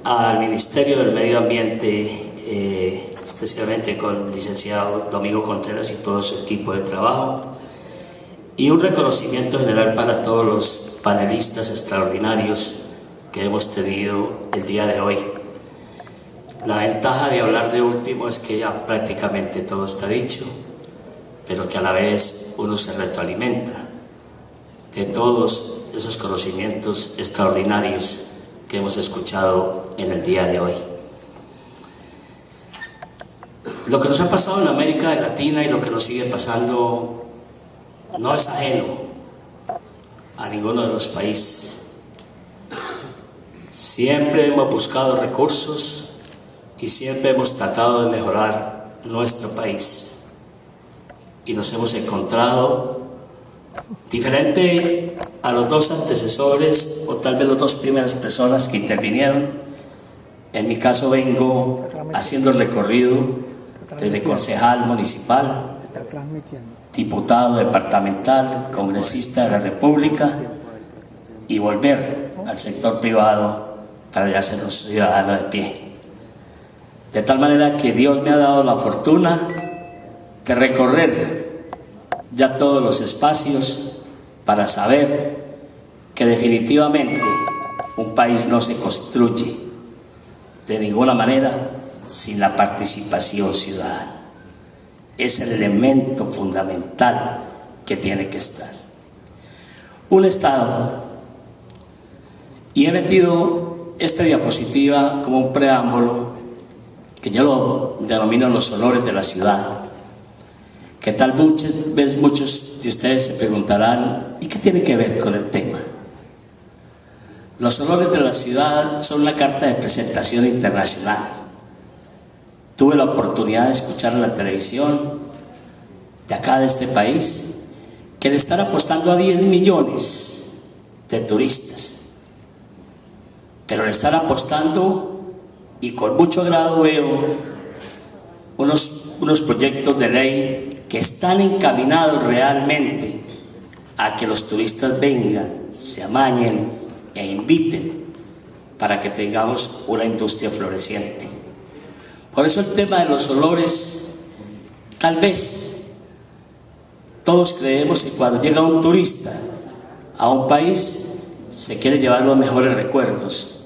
al Ministerio del Medio Ambiente, especialmente con el licenciado Domingo Contreras y todo su equipo de trabajo, y un reconocimiento general para todos los panelistas extraordinarios que hemos tenido el día de hoy. La ventaja de hablar de último es que ya prácticamente todo está dicho, pero que a la vez uno se retroalimenta de todos esos conocimientos extraordinarios que hemos escuchado en el día de hoy. Lo que nos ha pasado en América Latina y lo que nos sigue pasando no es ajeno a ninguno de los países. Siempre hemos buscado recursos y siempre hemos tratado de mejorar nuestro país. Y nos hemos encontrado diferente a los dos antecesores o tal vez las dos primeras personas que intervinieron. En mi caso vengo haciendo el recorrido desde concejal municipal, diputado departamental, congresista de la República y volver al sector privado para ya ser un ciudadano de pie. De tal manera que Dios me ha dado la fortuna de recorrer ya todos los espacios para saber que definitivamente un país no se construye de ninguna manera sin la participación ciudadana. Es el elemento fundamental que tiene que estar. Un Estado, y he metido esta diapositiva como un preámbulo que yo lo denomino los olores de la ciudad, que tal vez muchos de ustedes se preguntarán, ¿y qué tiene que ver con el tema? Los olores de la ciudad son una carta de presentación internacional. Tuve la oportunidad de escuchar en la televisión de acá de este país que le están apostando a 10 millones de turistas, pero le están apostando, y con mucho agrado veo unos proyectos de ley que están encaminados realmente a que los turistas vengan, se amañen e inviten para que tengamos una industria floreciente. Por eso el tema de los olores, tal vez todos creemos que cuando llega un turista a un país se quiere llevar los mejores recuerdos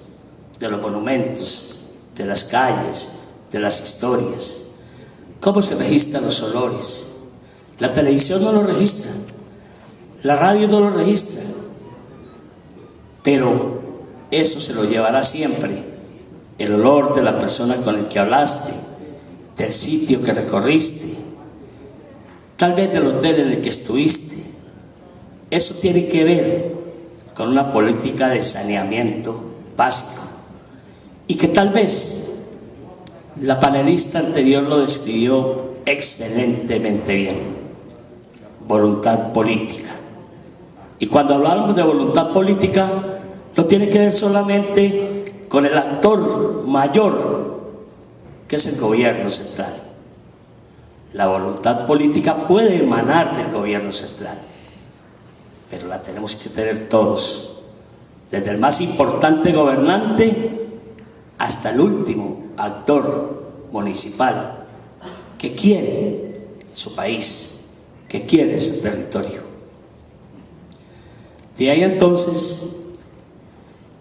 de los monumentos, de las calles, de las historias. ¿Cómo se registran los olores? La televisión no lo registra, la radio no lo registra, pero eso se lo llevará siempre el olor de la persona con la que hablaste, del sitio que recorriste, tal vez del hotel en el que estuviste. Eso tiene que ver con una política de saneamiento básico y que tal vez la panelista anterior lo describió excelentemente bien. Voluntad política. Y cuando hablamos de voluntad política, no tiene que ver solamente con el actor mayor, que es el gobierno central. La voluntad política puede emanar del gobierno central, pero la tenemos que tener todos, desde el más importante gobernante hasta el último actor municipal que quiere su país, que quiere su territorio. De ahí entonces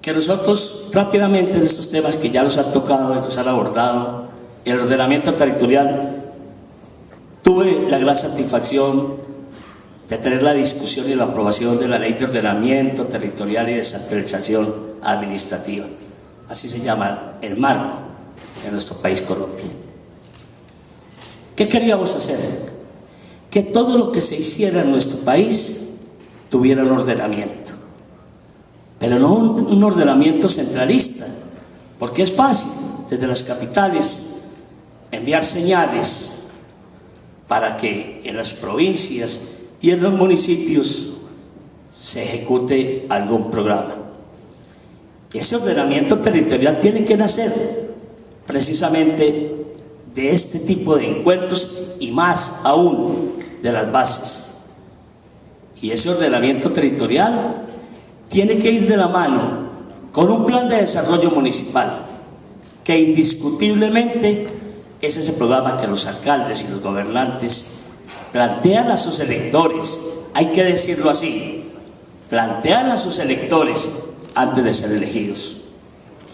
que nosotros rápidamente en estos temas que ya los han tocado y los han abordado, el ordenamiento territorial, tuve la gran satisfacción de tener la discusión y la aprobación de la Ley de Ordenamiento Territorial y Descentralización Administrativa. Así se llama el marco de nuestro país Colombia. ¿Qué queríamos hacer? Que todo lo que se hiciera en nuestro país tuviera un ordenamiento, pero no un ordenamiento centralista, porque es fácil desde las capitales enviar señales para que en las provincias y en los municipios se ejecute algún programa. Ese ordenamiento territorial tiene que nacer precisamente de este tipo de encuentros y más aún de las bases. Y ese ordenamiento territorial tiene que ir de la mano con un plan de desarrollo municipal, que indiscutiblemente es ese programa que los alcaldes y los gobernantes plantean a sus electores, hay que decirlo así, plantean a sus electores antes de ser elegidos.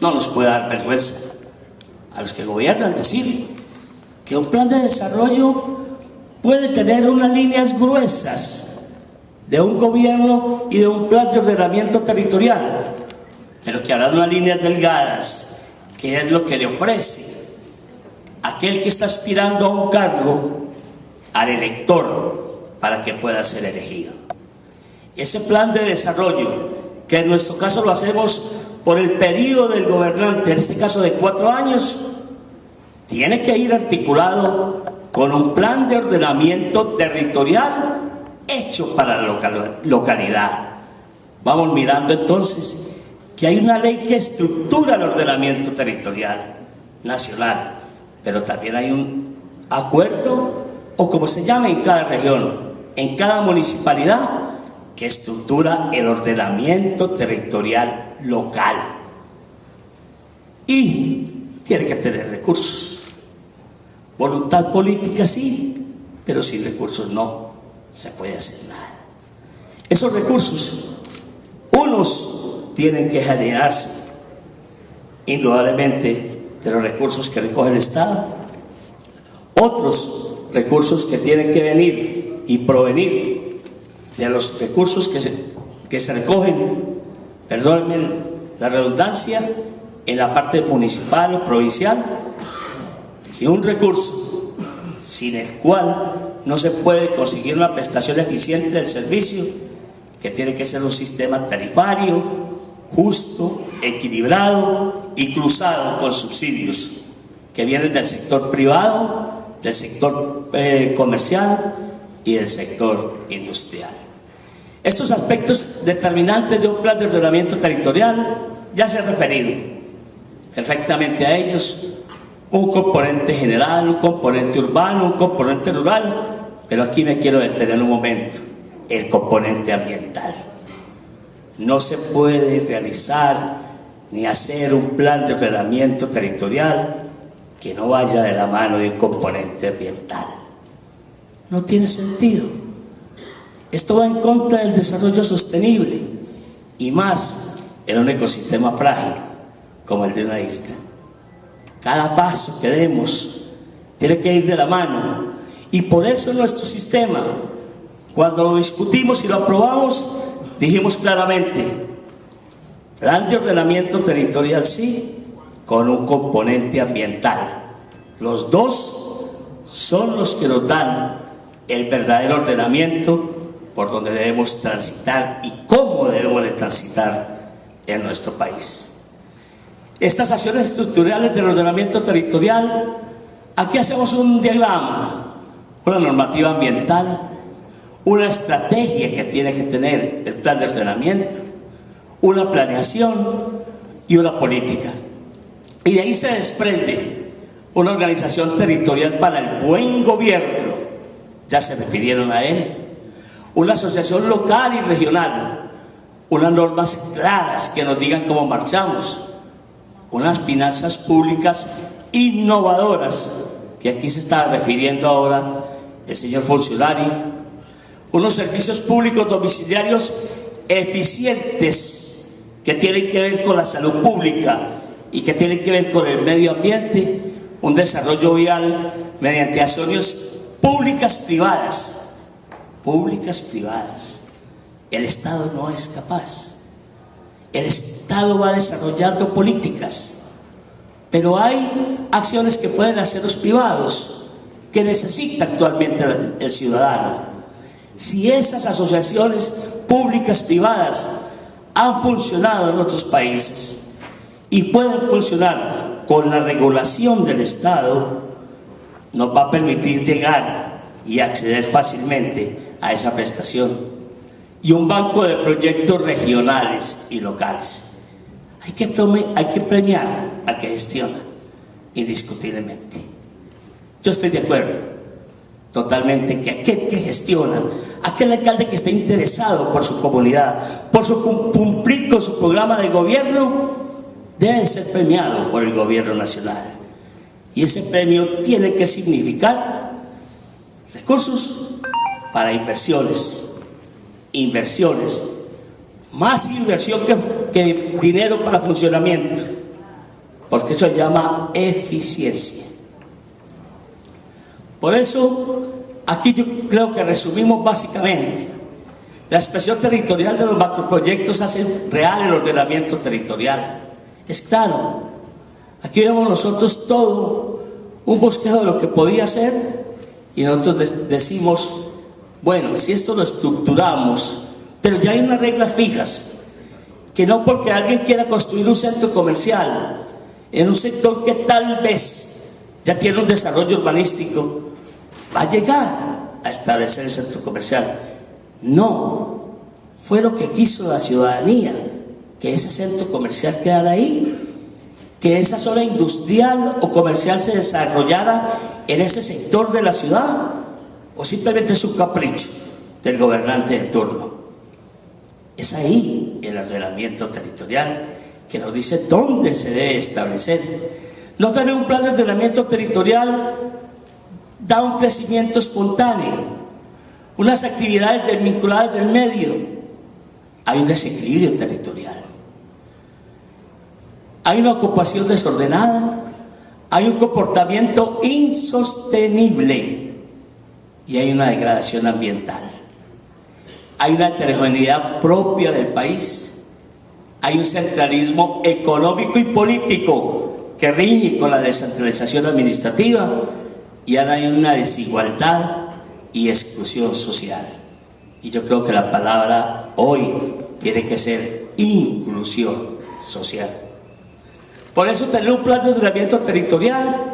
No nos puede dar vergüenza a los que gobiernan decir que un plan de desarrollo puede tener unas líneas gruesas de un gobierno y de un plan de ordenamiento territorial, pero que habrá unas líneas delgadas, que es lo que le ofrece aquel que está aspirando a un cargo al elector para que pueda ser elegido. Ese plan de desarrollo, que en nuestro caso lo hacemos por el periodo del gobernante, en este caso de 4 años, tiene que ir articulado con un plan de ordenamiento territorial hecho para la localidad. Vamos mirando entonces que hay una ley que estructura el ordenamiento territorial nacional, pero también hay un acuerdo, o como se llame en cada región, en cada municipalidad, que estructura el ordenamiento territorial local. Y tiene que tener recursos. Voluntad política sí, pero sin recursos no se puede hacer nada. Esos recursos, unos tienen que generarse indudablemente de los recursos que recoge el Estado, otros recursos que tienen que venir y provenir de los recursos que se recogen, perdónenme la redundancia, en la parte municipal o provincial, y un recurso sin el cual no se puede conseguir una prestación eficiente del servicio, que tiene que ser un sistema tarifario, justo, equilibrado y cruzado con subsidios que vienen del sector privado, del sector comercial y del sector industrial. Estos aspectos determinantes de un plan de ordenamiento territorial ya se he referido perfectamente a ellos. Un componente general, un componente urbano, un componente rural, pero aquí me quiero detener un momento, el componente ambiental. No se puede realizar ni hacer un plan de ordenamiento territorial que no vaya de la mano de un componente ambiental. No tiene sentido. Esto va en contra del desarrollo sostenible, y más en un ecosistema frágil como el de una isla. Cada paso que demos tiene que ir de la mano, y por eso en nuestro sistema, cuando lo discutimos y lo aprobamos, dijimos claramente: plan de ordenamiento territorial sí, con un componente ambiental. Los dos son los que nos dan el verdadero ordenamiento por donde debemos transitar y cómo debemos de transitar en nuestro país. Estas acciones estructurales del ordenamiento territorial, aquí hacemos un diagrama, una normativa ambiental, una estrategia que tiene que tener el plan de ordenamiento, una planeación y una política. Y de ahí se desprende una organización territorial para el buen gobierno, ya se refirieron a él, una asociación local y regional, unas normas claras que nos digan cómo marchamos, unas finanzas públicas innovadoras, que aquí se está refiriendo ahora el señor funcionario, unos servicios públicos domiciliarios eficientes que tienen que ver con la salud pública y que tienen que ver con el medio ambiente, un desarrollo vial mediante acciones públicas privadas. El Estado no es capaz. El Estado va desarrollando políticas, pero hay acciones que pueden hacer los privados, que necesita actualmente el ciudadano. Si esas asociaciones públicas privadas han funcionado en otros países y pueden funcionar con la regulación del Estado, nos va a permitir llegar y acceder fácilmente a esa prestación. Y un banco de proyectos regionales y locales. Hay que premiar al que gestiona, indiscutiblemente. Yo estoy de acuerdo totalmente que aquel que gestiona, aquel alcalde que esté interesado por su comunidad, por cumplir con su programa de gobierno, debe ser premiado por el gobierno nacional. Y ese premio tiene que significar recursos para inversiones, más inversión que dinero para funcionamiento, porque eso se llama eficiencia. Por eso, aquí yo creo que resumimos básicamente: la expresión territorial de los macroproyectos hace real el ordenamiento territorial. Es claro, aquí vemos nosotros todo un bosquejo de lo que podía ser, y nosotros decimos, bueno, si esto lo estructuramos, pero ya hay unas reglas fijas, que no porque alguien quiera construir un centro comercial en un sector que tal vez ya tiene un desarrollo urbanístico, va a llegar a establecer el centro comercial. No, fue lo que quiso la ciudadanía, que ese centro comercial quedara ahí, que esa zona industrial o comercial se desarrollara en ese sector de la ciudad, o simplemente es un capricho del gobernante de turno. Es ahí el ordenamiento territorial que nos dice dónde se debe establecer. No tener un plan de ordenamiento territorial da un crecimiento espontáneo, unas actividades desvinculadas del medio. Hay un desequilibrio territorial, hay una ocupación desordenada, hay un comportamiento insostenible y hay una degradación ambiental. Hay una heterogeneidad propia del país, hay un centralismo económico y político que riñe con la descentralización administrativa, y ahora hay una desigualdad y exclusión social. Y yo creo que la palabra hoy tiene que ser inclusión social. Por eso tener un plan de ordenamiento territorial,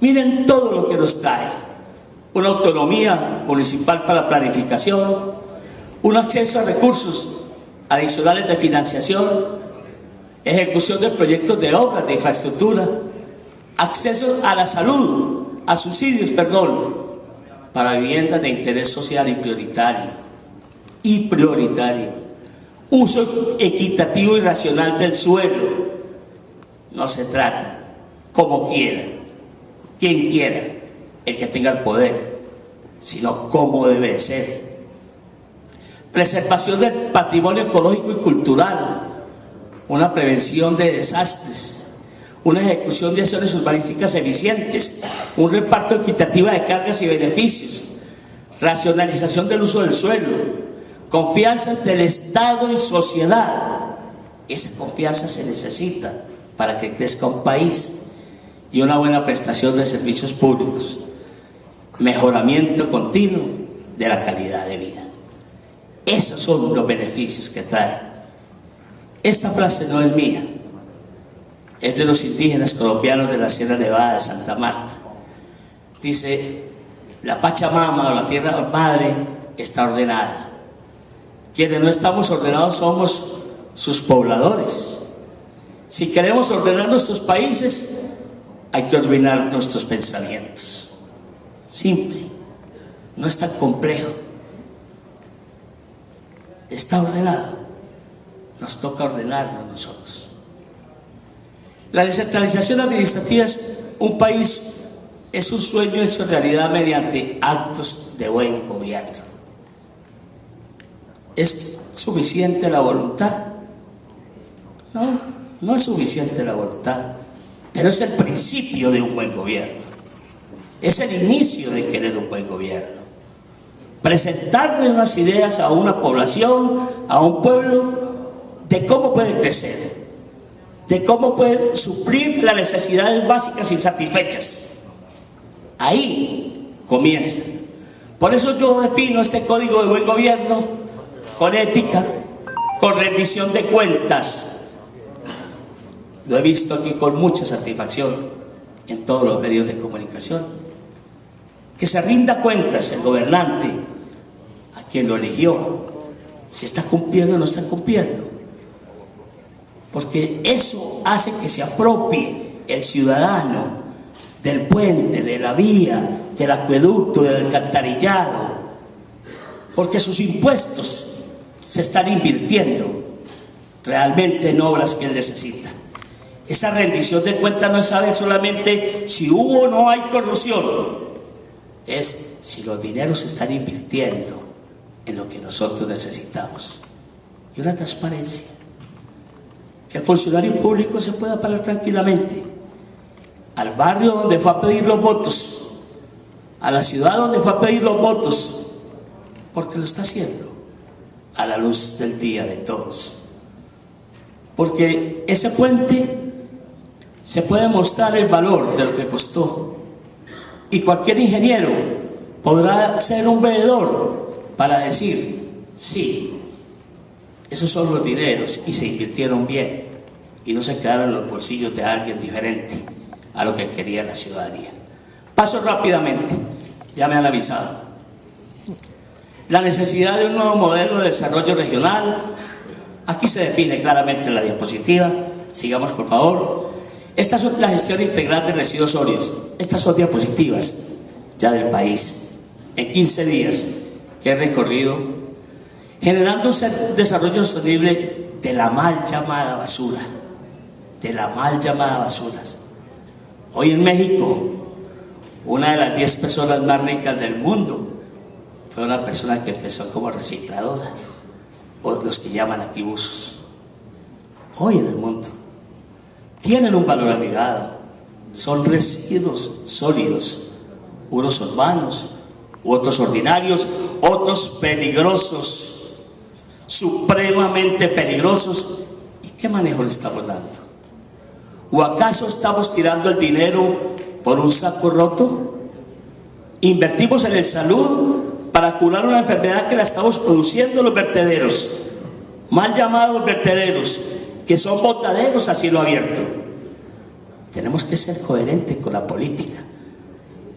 miren todo lo que nos trae: una autonomía municipal para la planificación, un acceso a recursos adicionales de financiación, ejecución de proyectos de obras de infraestructura, acceso a la salud, a subsidios, para viviendas de interés social y prioritario, uso equitativo y racional del suelo. No se trata como quiera, quien quiera, el que tenga el poder, sino cómo debe ser. Preservación del patrimonio ecológico y cultural, una prevención de desastres, una ejecución de acciones urbanísticas eficientes, un reparto equitativo de cargas y beneficios, racionalización del uso del suelo, confianza entre el Estado y sociedad. Esa confianza se necesita para que crezca un país, y una buena prestación de servicios públicos, mejoramiento continuo de la calidad de vida. Esos son los beneficios que trae. Esta frase no es mía, es de los indígenas colombianos de la Sierra Nevada de Santa Marta. Dice: la Pachamama, o la tierra madre, está ordenada. Quienes no estamos ordenados somos sus pobladores. Si queremos ordenar nuestros países, hay que ordenar nuestros pensamientos. Simple, no es tan complejo. Está ordenado, nos toca ordenarlo nosotros. La descentralización administrativa es un país, es un sueño hecho realidad mediante actos de buen gobierno. ¿Es suficiente la voluntad? No es suficiente la voluntad, pero es el principio de un buen gobierno, es el inicio de querer un buen gobierno. Presentarle unas ideas a una población, a un pueblo, de cómo puede crecer, de cómo puede suplir las necesidades básicas insatisfechas. Ahí comienza. Por eso yo defino este código de buen gobierno con ética, con rendición de cuentas. Lo he visto aquí con mucha satisfacción en todos los medios de comunicación. Que se rinda cuentas el gobernante a quien lo eligió, si está cumpliendo o no está cumpliendo. Porque eso hace que se apropie el ciudadano del puente, de la vía, del acueducto, del alcantarillado, porque sus impuestos se están invirtiendo realmente en obras que él necesita. Esa rendición de cuentas no es saber solamente si hubo o no hay corrupción, es si los dineros se están invirtiendo en lo que nosotros necesitamos. Y una transparencia, que el funcionario público se pueda parar tranquilamente al barrio donde fue a pedir los votos, a la ciudad donde fue a pedir los votos, porque lo está haciendo a la luz del día de todos. Porque ese puente se puede mostrar el valor de lo que costó, y cualquier ingeniero podrá ser un veedor para decir, sí, esos son los dineros y se invirtieron bien y no se quedaron en los bolsillos de alguien diferente a lo que quería la ciudadanía. Paso rápidamente, ya me han avisado. La necesidad de un nuevo modelo de desarrollo regional, aquí se define claramente en la diapositiva, sigamos por favor. Estas son la gestión integral de residuos sólidos, estas son diapositivas ya del país, en 15 días que he recorrido, generando un desarrollo sostenible de la mal llamada basura, de la mal llamada basuras. Hoy en México, una de las 10 personas más ricas del mundo fue una persona que empezó como recicladora, o los que llaman aquí buzos. Hoy en el mundo tienen un valor agregado, son residuos sólidos, unos urbanos, otros ordinarios, otros peligrosos, supremamente peligrosos. ¿Y qué manejo le estamos dando? ¿O acaso estamos tirando el dinero por un saco roto? Invertimos en el salud para curar una enfermedad que la estamos produciendo los vertederos, mal llamados vertederos, que son botaderos a cielo abierto. Tenemos que ser coherentes con la política.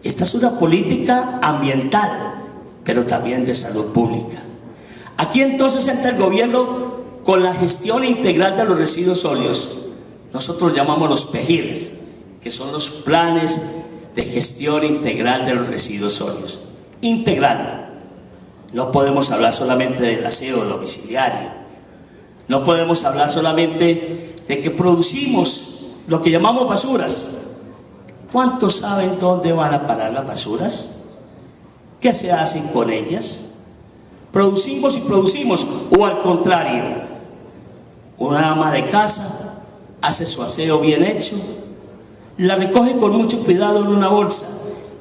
Esta es una política ambiental, pero también de salud pública. Aquí entonces entra el gobierno con la gestión integral de los residuos sólidos. Nosotros llamamos los PEGIRs, que son los planes de gestión integral de los residuos sólidos. Integral. No podemos hablar solamente del aseo domiciliario. No podemos hablar solamente de que producimos lo que llamamos basuras. ¿Cuántos saben dónde van a parar las basuras? ¿Qué se hacen con ellas? Producimos y producimos, o al contrario, una ama de casa hace su aseo bien hecho, la recoge con mucho cuidado en una bolsa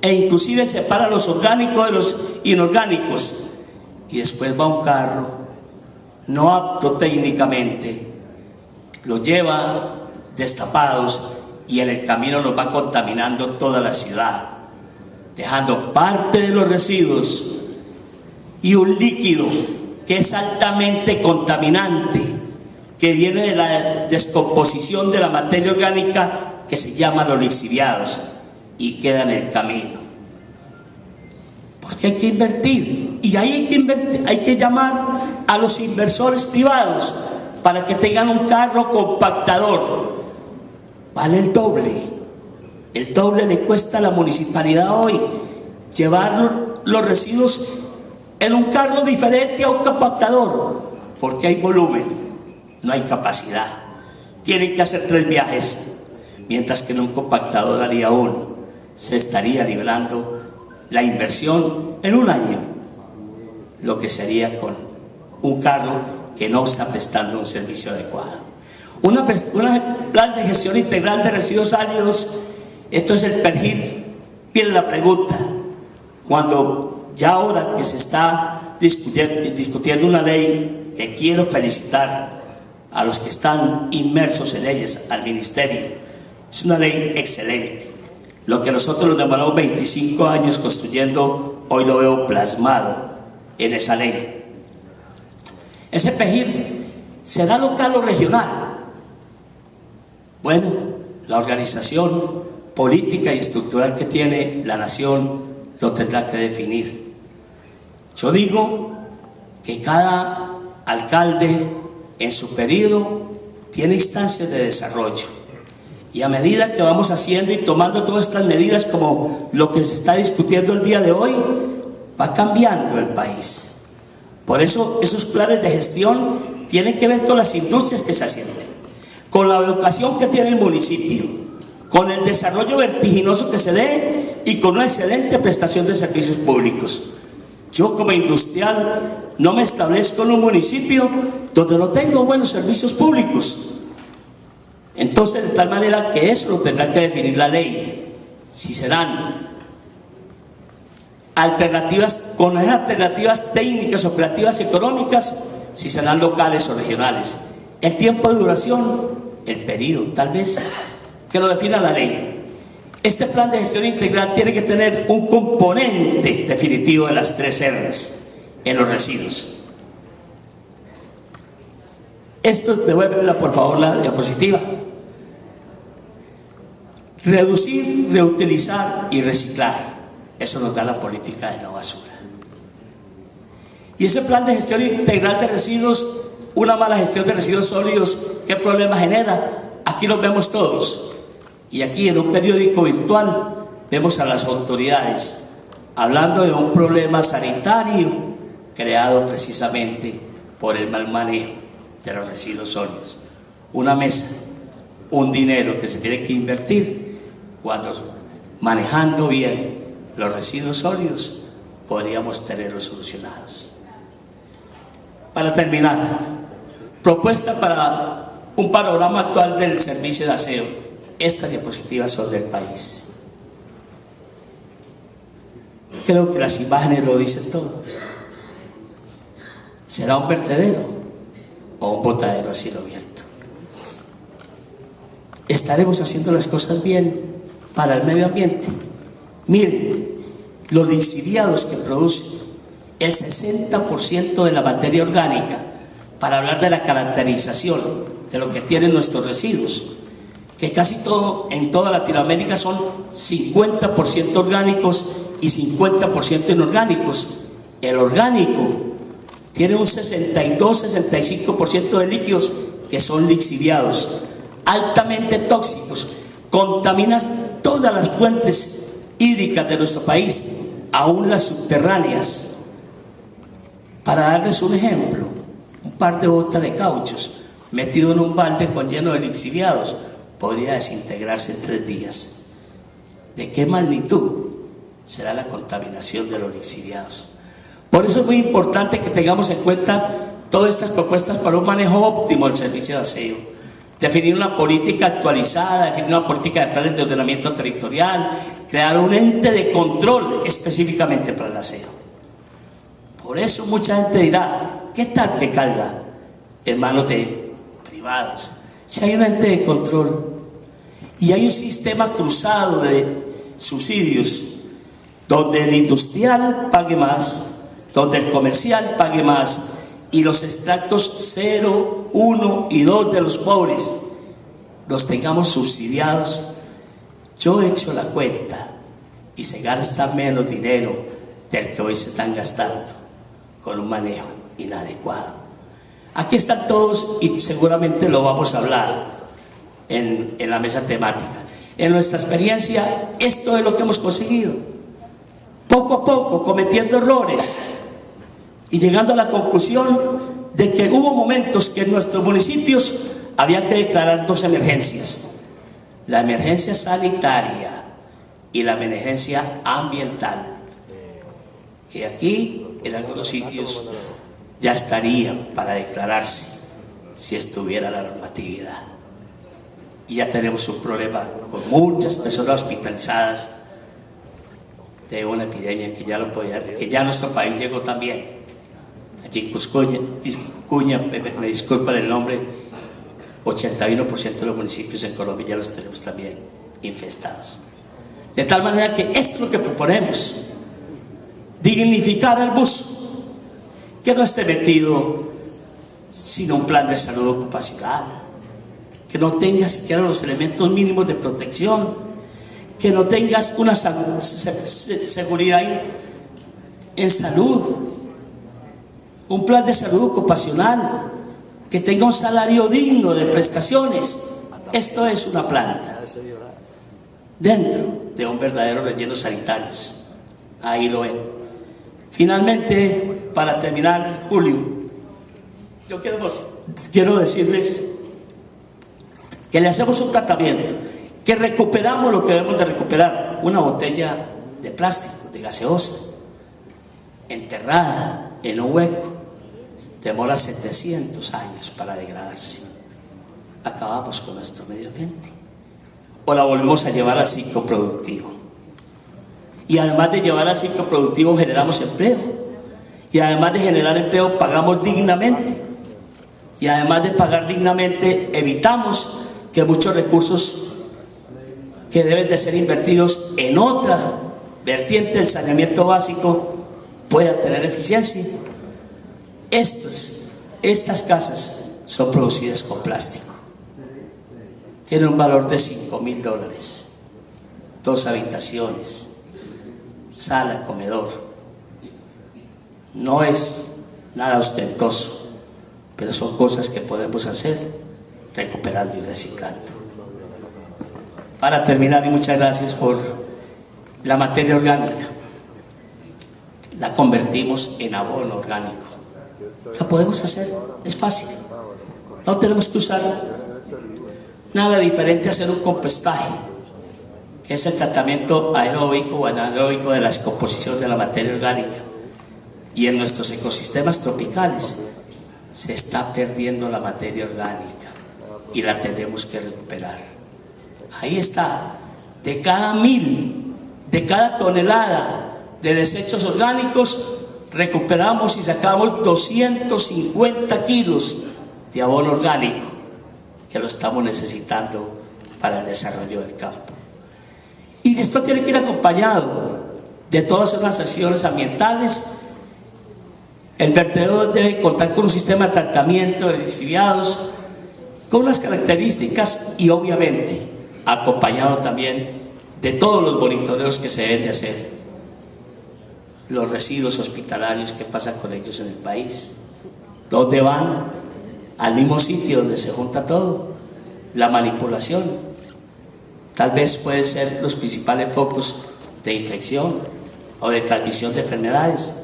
e inclusive separa los orgánicos de los inorgánicos, y después va un carro no apto técnicamente, los lleva destapados y en el camino nos va contaminando toda la ciudad, dejando parte de los residuos y un líquido que es altamente contaminante, que viene de la descomposición de la materia orgánica, que se llama los lixiviados, y queda en el camino. Porque hay que invertir, y ahí hay que llamar a los inversores privados para que tengan un carro compactador. Vale el doble le cuesta a la municipalidad hoy llevar los residuos en un carro diferente a un compactador, porque hay volumen, no hay capacidad, tienen que hacer 3 viajes, mientras que en un compactador haría uno. Se estaría librando la inversión en un año, lo que sería con un carro que no está prestando un servicio adecuado. Un plan de gestión integral de residuos sólidos, esto es el PEGIR. Viene la pregunta, cuando ya ahora que se está discutiendo una ley, que quiero felicitar a los que están inmersos en ellas, al ministerio, es una ley excelente. Lo que nosotros nos demoramos 25 años construyendo, hoy lo veo plasmado en esa ley. Ese PEGIR será local o regional. Bueno, la organización política y estructural que tiene la nación lo tendrá que definir. Yo digo que cada alcalde en su periodo tiene instancias de desarrollo, y a medida que vamos haciendo y tomando todas estas medidas, como lo que se está discutiendo el día de hoy, va cambiando el país. Por eso esos planes de gestión tienen que ver con las industrias que se asienten, con la vocación que tiene el municipio, con el desarrollo vertiginoso que se dé y con una excelente prestación de servicios públicos. Yo como industrial no me establezco en un municipio donde no tengo buenos servicios públicos. Entonces, de tal manera que eso lo tendrá que definir la ley. Si serán alternativas, con esas alternativas técnicas, operativas y económicas, si serán locales o regionales. El tiempo de duración, el periodo, tal vez, que lo defina la ley. Este plan de gestión integral tiene que tener un componente definitivo de las 3 R's en los residuos. Esto, devuélvela por favor la diapositiva. Reducir, reutilizar y reciclar. Eso nos da la política de no basura. Y ese plan de gestión integral de residuos, una mala gestión de residuos sólidos, ¿qué problema genera? Aquí los vemos todos. Y aquí en un periódico virtual vemos a las autoridades hablando de un problema sanitario creado precisamente por el mal manejo de los residuos sólidos. Una mesa, un dinero que se tiene que invertir cuando manejando bien los residuos sólidos podríamos tenerlos solucionados. Para terminar, propuesta para un panorama actual del servicio de aseo. Estas diapositivas son del país. Creo que las imágenes lo dicen todo. ¿Será un vertedero o un botadero a cielo abierto? ¿Estaremos haciendo las cosas bien para el medio ambiente? Miren, los lixiviados que producen el 60% de la materia orgánica, para hablar de la caracterización de lo que tienen nuestros residuos, que casi todo en toda Latinoamérica son 50% orgánicos y 50% inorgánicos. El orgánico tiene un 62-65% de líquidos que son lixiviados, altamente tóxicos, contaminan todas las fuentes hídricas de nuestro país, aún las subterráneas. Para darles un ejemplo, un par de botas de cauchos metido en un balde con lleno de lixiviados podría desintegrarse en 3 días. ¿De qué magnitud será la contaminación de los lixiviados? Por eso es muy importante que tengamos en cuenta todas estas propuestas para un manejo óptimo del servicio de aseo. Definir una política actualizada, definir una política de planes de ordenamiento territorial, crear un ente de control específicamente para el aseo. Por eso mucha gente dirá, ¿qué tal que caiga en manos de privados? Si hay un ente de control y hay un sistema cruzado de subsidios donde el industrial pague más, donde el comercial pague más y los extractos 0, 1 y 2 de los pobres los tengamos subsidiados, yo he hecho la cuenta y se gasta menos dinero del que hoy se están gastando con un manejo inadecuado. Aquí están todos y seguramente lo vamos a hablar en la mesa temática. En nuestra experiencia, esto es lo que hemos conseguido. Poco a poco, cometiendo errores y llegando a la conclusión de que hubo momentos que en nuestros municipios había que declarar 2 emergencias. La emergencia sanitaria y la emergencia ambiental. Que aquí, en algunos sitios, ya estaría para declararse si estuviera la normatividad. Y ya tenemos un problema con muchas personas hospitalizadas de una epidemia que ya a nuestro país llegó también. Allí en Cuscuña, me disculpan el nombre, 81% de los municipios en Colombia ya los tenemos también infestados. De tal manera que esto es lo que proponemos: dignificar al buzo, que no esté metido sin un plan de salud ocupacional, que no tenga siquiera los elementos mínimos de protección, que no tengas una seguridad en salud, un plan de salud ocupacional, que tenga un salario digno de prestaciones. Esto es una planta dentro de un verdadero relleno sanitario. Ahí lo ven. Finalmente, para terminar, Julio, yo quiero decirles que le hacemos un tratamiento, que recuperamos lo que debemos de recuperar. Una botella de plástico, de gaseosa, enterrada en un hueco, demora 700 años para degradarse. Acabamos con nuestro medio ambiente. O la volvemos a llevar al ciclo productivo. Y además de llevar al ciclo productivo, generamos empleo. Y además de generar empleo, pagamos dignamente. Y además de pagar dignamente, evitamos que muchos recursos que deben de ser invertidos en otra vertiente del saneamiento básico pueda tener eficiencia. Estas casas son producidas con plástico. Tienen un valor de $5.000, 2 habitaciones, sala, comedor. No es nada ostentoso, pero son cosas que podemos hacer recuperando y reciclando. Para terminar, y muchas gracias por la materia orgánica, la convertimos en abono orgánico. La podemos hacer, es fácil. No tenemos que usar nada diferente a hacer un compostaje, que es el tratamiento aeróbico o anaeróbico de la descomposición de la materia orgánica. Y en nuestros ecosistemas tropicales se está perdiendo la materia orgánica y la tenemos que recuperar. Ahí está, de cada 1000, de cada tonelada de desechos orgánicos, recuperamos y sacamos 250 kilos de abono orgánico, que lo estamos necesitando para el desarrollo del campo. Y esto tiene que ir acompañado de todas las acciones ambientales. El vertedero debe contar con un sistema de tratamiento de lixiviados con unas características y obviamente acompañado también de todos los monitoreos que se deben de hacer. Los residuos hospitalarios, ¿qué pasa con ellos en el país? ¿Dónde van? Al mismo sitio donde se junta todo. La manipulación tal vez pueden ser los principales focos de infección o de transmisión de enfermedades.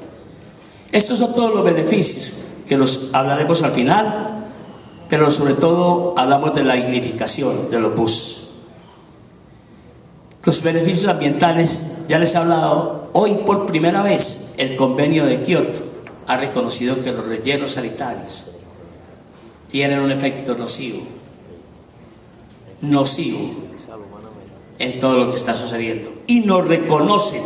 Estos son todos los beneficios que los hablaremos al final, pero sobre todo hablamos de la dignificación de los buses. Los beneficios ambientales, ya les he hablado. Hoy por primera vez el convenio de Kioto ha reconocido que los rellenos sanitarios tienen un efecto nocivo en todo lo que está sucediendo, y nos reconocen,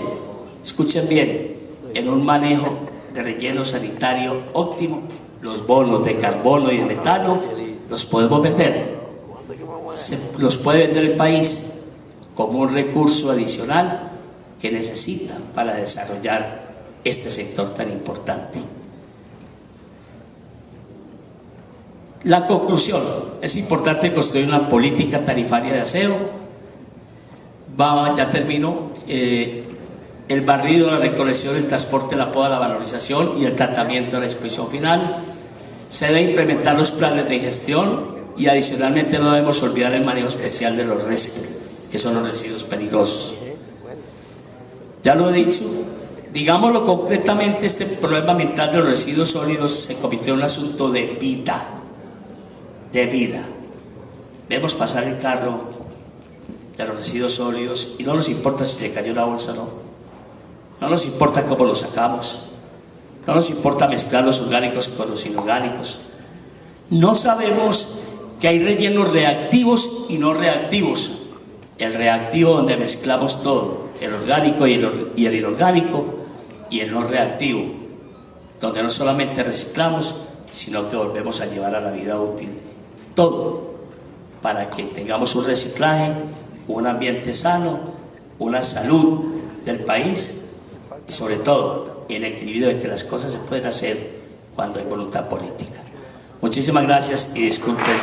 escuchen bien, en un manejo de relleno sanitario óptimo. Los bonos de carbono y de metano los podemos vender, los puede vender el país como un recurso adicional que necesita para desarrollar este sector tan importante. La conclusión: es importante construir una política tarifaria de aseo. Ya termino. El barrido, la recolección, el transporte, la poda, la valorización y el tratamiento de la disposición final. Se deben implementar los planes de gestión y adicionalmente no debemos olvidar el manejo especial de los residuos, que son los residuos peligrosos. Ya lo he dicho, digámoslo concretamente, este problema ambiental de los residuos sólidos se convirtió en un asunto de vida. Vemos pasar el carro de los residuos sólidos y no nos importa si le cayó una bolsa o no. No nos importa cómo lo sacamos. No nos importa mezclar los orgánicos con los inorgánicos. No sabemos que hay rellenos reactivos y no reactivos. El reactivo, donde mezclamos todo, el orgánico y el inorgánico, y el no reactivo, donde no solamente reciclamos, sino que volvemos a llevar a la vida útil todo, para que tengamos un reciclaje, un ambiente sano, una salud del país y sobre todo el equilibrio de que las cosas se pueden hacer cuando hay voluntad política. Muchísimas gracias y disculpen.